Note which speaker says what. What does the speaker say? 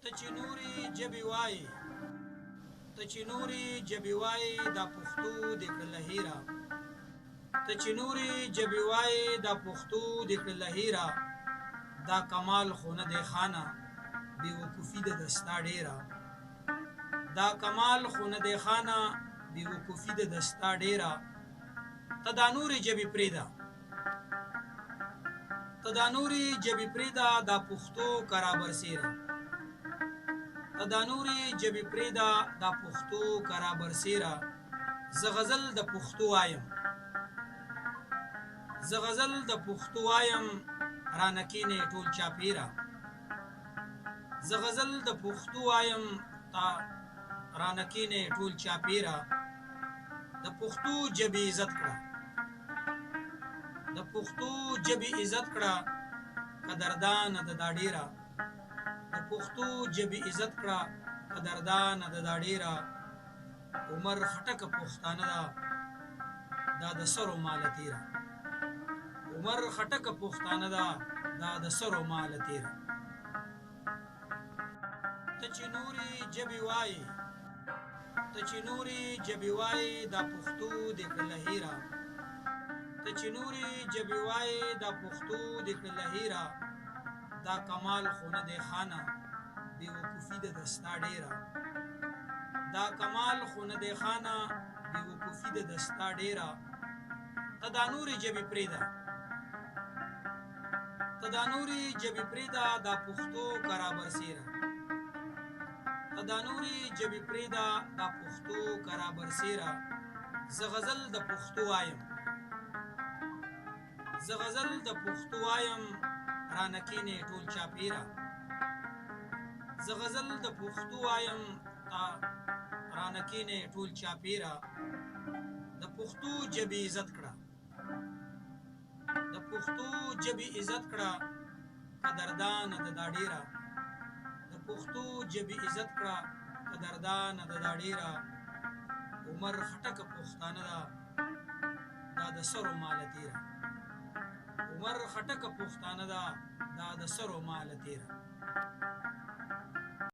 Speaker 1: ته چې نورې ژبې وایې ته چې نورې ژبې وایې دا پښتو دې کړله هیره ته چې نورې ژبې وایې دا پښتو دې کړله هیره دا کمال خو نه دی خانه بې وقوفي ده د ستا ډېره دا کمال خو نه دی خانه بې وقوفي ده د ستا ډېره ته دا نورې ژبې پرېږده ته دا نورې ژبې پرېږده دا پښتو کرا برسېره ته دا نورې ژبې پرېږده دا پښتو کرا برسېره زه غزل د پښتو وایم زه غزل د پښتو وایم رانه کښېنئ ټول چاپېره زه غزل د پښتو وایم رانه کښېنئ ټول چاپېره د پښتو ژبې عزت کړه د پښتو ژبې عزت کړه قدردانه ده دا ډېره د پښتو ژبې عزت کړه قدردانه ده دا ډېره عمر خټکه پښتانه ده دا د سرو ماله تېره عمر خټکه پښتانه ده دا د سرو ماله تېره ته چې نورې ژبې وایې ته چې نورې ژبې وایې دا پښتو دې کړله هیره ته چې نورې ژبې وایې دا پښتو دې کړله هیره دا کمال خو نه دی خانه بې وقوفي ده د ستا ډېره دا کمال خو نه دی خانه بې وقوفي ده د ستا ډېره ته دا نورې ژبې پرېږده ته دا نورې ژبې پرېږده دا پښتو کرا برسېره ته دا نورې ژبې پرېږده دا پښتو کرا برسېره زه غزل د پښتو وایم زه غزل د پښتو وایم رانه کښېنئ ټول چاپېره زه غزل د پښتو وایم رانه کښېنئ ټول چاپېره د پښتو ژبې عزت کړه د پښتو ژبې عزت کړه قدردانه ده دا ډېره د پښتو ژبې عزت کړه قدردانه ده دا ډېره عمر خټکه پښتانه ده دا د سرو ماله تېره عمر خټکه پښتانه ده دا د سرو ماله تېره